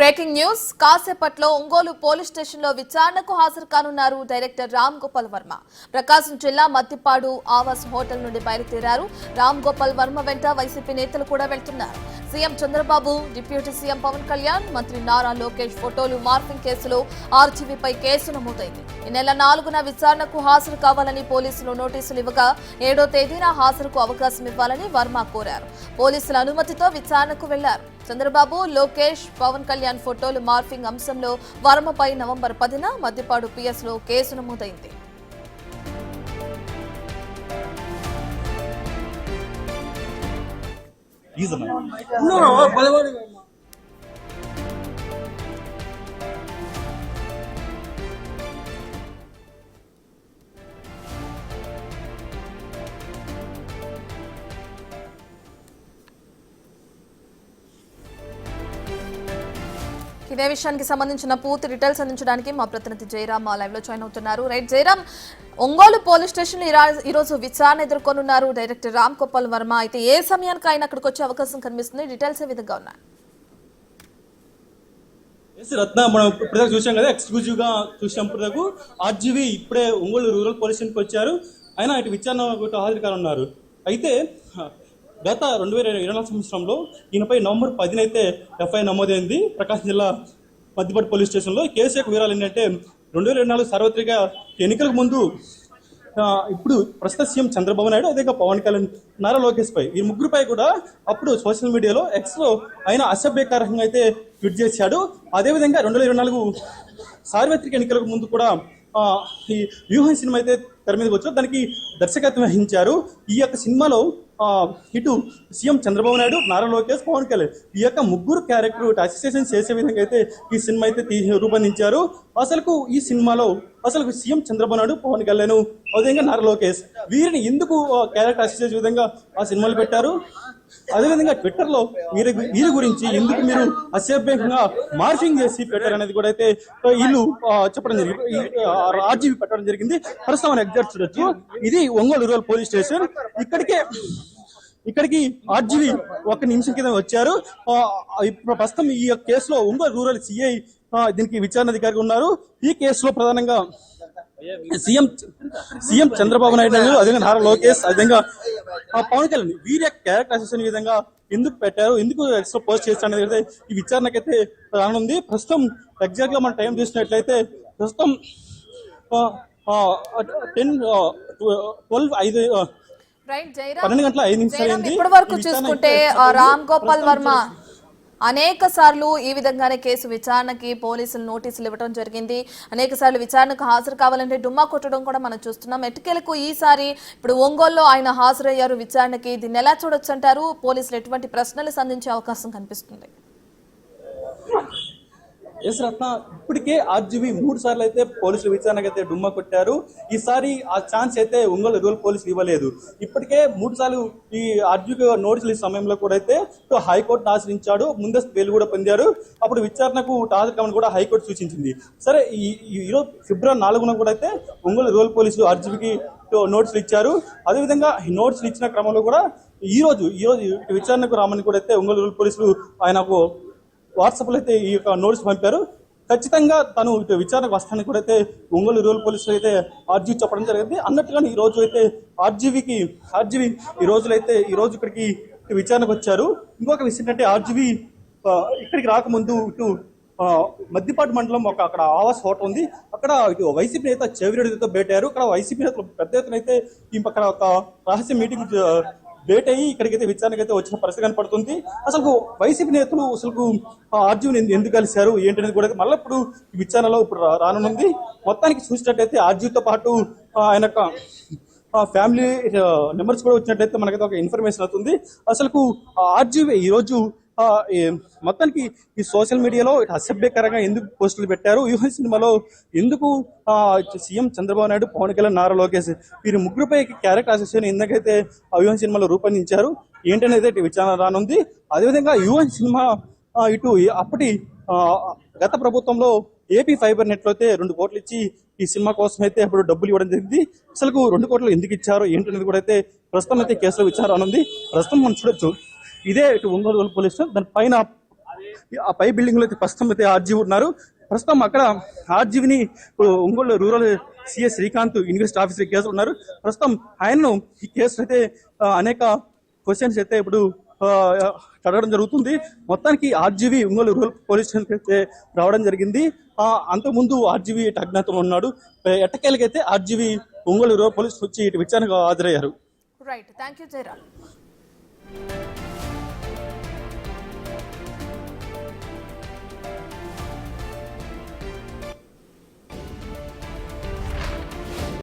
Breaking news కాసేపట్లో Ongole police station లో విచారణకు హాజరు కానున్నారు డైరెక్టర్ రామ్ గోపాల్ వర్మ. ప్రకాశం జిల్లా మద్దిపాడు ఆవాస్ హోటల్ నుండి బయలుదేరారు. రామ్ గోపాల్ వర్మ వెంట వైసీపీ నేతలు కూడా వెళ్తున్నారు. CM Chandrababu, deputy CM Pavan Kalyan, మంత్రి నారా లోకేష్ ఫోటోలు మార్ఫింగ్ కేసులో ఆర్జీవీపై కేసు నమోదైంది. ఈ నెల 4న విచారణకు హాజరు కావాలని పోలీసులు నోటీసులు ఇవ్వగా 7వ తేదీన హాజరుకు అవకాశం ఇవ్వాలని వర్మ కోరారు. పోలీసుల అనుమతితో విచారణకు వెళ్లారు. చంద్రబాబు, లోకేష్, పవన్ కళ్యాణ్ ఫోటోలు మార్ఫింగ్ అంశంలో వర్మపై నవంబర్ 10న మద్దిపాడు పిఎస్ లో కేసు నమోదైంది. ఇదే విషయానికి సంబంధించిన పూర్తి డీటెయిల్స్ అందించడానికి మా ప్రతినిధి జయరామ్ లైవ్ లో జాయిన్ అవుతున్నారు. Right Jayaram, Ongole police station ఈ రోజు విచారణ ఎదుర్కొనున్నారు డైరెక్టర్ రామ్ గోపాల్ వర్మ. అయితే ఏ సమయానికి ఆయన అక్కడికి వచ్చే అవకాశం కనిపిస్తుంది? డీటెయిల్స్ ఏ విధంగా ఉన్నాయి? రత్న, మనం ఇప్పుడు చూసాం కదా, ఎక్స్క్లూజివ్ గా చూసినప్పుడు ఆర్జీవీ ఇప్పుడే ఒంగోలు రూరల్ పోలీస్ స్టేషన్కి వచ్చారు. ఆయన ఇటు విచారణ హాజరు కానున్నారు. అయితే గత 2024 సంవత్సరంలో ఈయనపై నవంబర్ 10న అయితే ఎఫ్ఐఆర్ నమోదైంది ప్రకాశం జిల్లా మద్దిపాడు పోలీస్ స్టేషన్లో. కేసు యొక్క వివరాలు ఏంటంటే 2024 సార్వత్రిక ఎన్నికలకు ముందు ఇప్పుడు ప్రస్తుత సీఎం చంద్రబాబు నాయుడు, అదే పవన్ కళ్యాణ్, నారా లోకేష్ పై, ఈ ముగ్గురుపై కూడా అప్పుడు సోషల్ మీడియాలో ఎక్స్లో ఆయన అసభ్యకరంగా అయితే ట్వీట్ చేశాడు. అదేవిధంగా 2024 సార్వత్రిక ఎన్నికలకు ముందు కూడా ఈ వ్యూహం సినిమా అయితే తెర మీదకి వచ్చారు. దానికి దర్శకత్వం వహించారు. ఈ యొక్క సినిమాలో ఇటు సీఎం చంద్రబాబు నాయుడు, నారా లోకేష్, పవన్ కళ్యాణ్ ఈ యొక్క ముగ్గురు క్యారెక్టర్ అసోసియేషన్ చేసే విధంగా అయితే ఈ సినిమా అయితే రూపొందించారు. అసలు ఈ సినిమాలో అసలు సీఎం చంద్రబాబు నాయుడు, పవన్ కళ్యాణ్, అదేవిధంగా నారా లోకేష్ వీరిని ఎందుకు క్యారెక్టర్ అసోసియేషన్ విధంగా ఆ సినిమాలు పెట్టారు? అదేవిధంగా ట్విట్టర్లో వీరి గురించి ఎందుకు మీరు అసభ్యంగా మార్ఫింగ్ చేసి పెట్టారు అనేది కూడా అయితే వీళ్ళు చెప్పడం జరిగింది, ఆర్జీవీ పెట్టడం జరిగింది. ప్రస్తుతం మనం ఎగ్జాక్ట్ చూడొచ్చు. ఇది ఒంగోలు రూరల్ పోలీస్ స్టేషన్. ఇక్కడికి ఆర్జీవీ 1 నిమిషం కింద వచ్చారు. ఇప్పుడు ప్రస్తుతం ఈ కేసులో ఒంగోలు రూరల్ సిఐ దీనికి విచారణ అధికారిగా ఉన్నారు. ఈ కేసులో ప్రధానంగా సీఎం చంద్రబాబు నాయుడు, అదేవిధంగా నారా లోకేష్, అదేవిధంగా పవన్ కళ్యాణ్ వీరి క్యారెక్టర్ అసోసియేషన్ విధంగా ఎందుకు పెట్టారు, ఎందుకు ఎక్స్ట్రా పోస్ట్ చేస్తారు అనేది ఈ విచారణకైతే రానుంది. ప్రస్తుతం ఎగ్జాక్ట్ గా మనం టైం చూసినట్లయితే ప్రస్తుతం 12 గంటల 5 నిమిషాలు. ఇప్పటి వరకు చూసుకుంటే రామ్ గోపాల్ వర్మ అనేక సార్లు ఈ విధంగానే కేసు విచారణకి పోలీసులు నోటీసులు ఇవ్వడం జరిగింది. అనేక సార్లు విచారణకు హాజరు కావాలంటే డుమ్మా కొట్టడం కూడా మనం చూస్తున్నాం. ఎటుకెలకు ఈసారి ఇప్పుడు ఒంగోలులో ఆయన హాజరయ్యారు విచారణకి. దీన్ని ఎలా చూడొచ్చు అంటారు? పోలీసులు ఎటువంటి ప్రశ్నలు సంధించే అవకాశం కనిపిస్తుంది? ఎస్ రత్న, ఇప్పటికే ఆర్జీవీ 3 సార్లు అయితే పోలీసులు విచారణకు అయితే డుమ్మా కొట్టారు. ఈసారి ఆ ఛాన్స్ అయితే ఒంగోలు రూరల్ పోలీసులు ఇవ్వలేదు. ఇప్పటికే 3 సార్లు ఈ ఆర్జీవీ నోటీసులు సమయంలో కూడా అయితే హైకోర్టును ఆశ్రయించాడు. ముందస్తు బెయిల్ కూడా పొందారు. అప్పుడు విచారణకు హాజరు కావాలని కూడా హైకోర్టు సూచించింది. సరే, ఈరోజు ఫిబ్రవరి 4న కూడా అయితే ఒంగోలు రూరల్ పోలీసులు ఆర్జీవీకి నోటీసులు ఇచ్చారు. అదేవిధంగా ఈ నోటీసులు ఇచ్చిన క్రమంలో కూడా ఈ రోజు విచారణకు రామని కూడా అయితే ఒంగోలు రూరల్ పోలీసులు ఆయనకు వాట్సాప్లో అయితే ఈ యొక్క నోటీస్ పంపారు. ఖచ్చితంగా తను విచారణకు వస్తానని కూడా అయితే ఒంగోలు రూరల్ పోలీసులు అయితే ఆర్జీవీ చెప్పడం జరిగింది. అన్నట్టుగానే ఈ రోజు అయితే ఆర్జీవీ ఈ రోజు ఇక్కడికి విచారణకు వచ్చారు. ఇంకొక విషయం ఏంటంటే ఆర్జీవీ ఇక్కడికి రాకముందు ఇటు మద్దిపాడు మండలం అక్కడ ఆవాస్ హోటల్ ఉంది. అక్కడ ఇటు వైసీపీ నేత చెవిరెడ్డితో భేటారు. అక్కడ వైసీపీ నేతలు పెద్ద ఎత్తున అయితే అక్కడ ఒక రహస్య మీటింగ్ భేట్ అయ్యి ఇక్కడికైతే విచారణకైతే వచ్చిన పరిస్థితి కనపడుతుంది. అసలు వైసీపీ నేతలు అసలు ఆర్జీవీని ఎందుకు కలిశారు ఏంటనేది కూడా మళ్ళీ ఇప్పుడు విచారణలో ఇప్పుడు రానుంది. మొత్తానికి చూసినట్టయితే ఆర్జీవీతో పాటు ఆయన ఫ్యామిలీ మెంబర్స్ కూడా వచ్చినట్టయితే మనకైతే ఒక ఇన్ఫర్మేషన్ అవుతుంది. అసలు ఆర్జీవీ ఈరోజు మొత్తానికి ఈ సోషల్ మీడియాలో అసభ్యకరంగా ఎందుకు పోస్టులు పెట్టారు, ఈ సినిమాలో ఎందుకు సీఎం చంద్రబాబు నాయుడు, పవన్ కళ్యాణ్, నారా లోకేష్ వీరి ముగ్గురుపై క్యారెక్టర్ అసోసియేషన్ ఎందుకైతే వ్యూహన్ సినిమాలో రూపొందించారు ఏంటనేది విచారణ రానుంది. అదేవిధంగా వ్యూహన్ సినిమా ఇటు అప్పటి గత ప్రభుత్వంలో ఏపీ ఫైబర్ నెట్ లో అయితే 2 కోట్లు ఇచ్చి ఈ సినిమా కోసం అయితే అప్పుడు డబ్బులు ఇవ్వడం జరిగింది. అసలు 2 కోట్లు ఎందుకు ఇచ్చారో ఏంటనేది కూడా అయితే ప్రస్తుతం అయితే కేసులో విచారణ ఉంది. ప్రస్తుతం మనం చూడొచ్చు ఇదే ఇటు ఒంగోలు పోలీస్ స్టేషన్, దాని పైన ఆ పై బిల్డింగ్ లో అయితే ప్రస్తుతం అయితే ఆర్జీవి ఉన్నారు. ప్రస్తుతం అక్కడ ఆర్జీవిని Ongole rural CS Srikanth invest officer case ఉన్నారు. ప్రస్తుతం ఆయన్ను ఈ కేసు అయితే అనేక క్వశ్చన్స్ అయితే ఇప్పుడు అడగడం జరుగుతుంది. మొత్తానికి ఆర్జీవి ఒంగోలు రూరల్ పోలీస్ స్టేషన్కి అయితే రావడం జరిగింది. అంతకుముందు ఆర్జీవి అజ్ఞాతంలో ఉన్నాడు. ఎట్టకేలకైతే ఆర్జీవి ఒంగోలు రూరల్ పోలీస్ వచ్చి విచారణకు హాజరయ్యారు. Right, thank you Jayaram.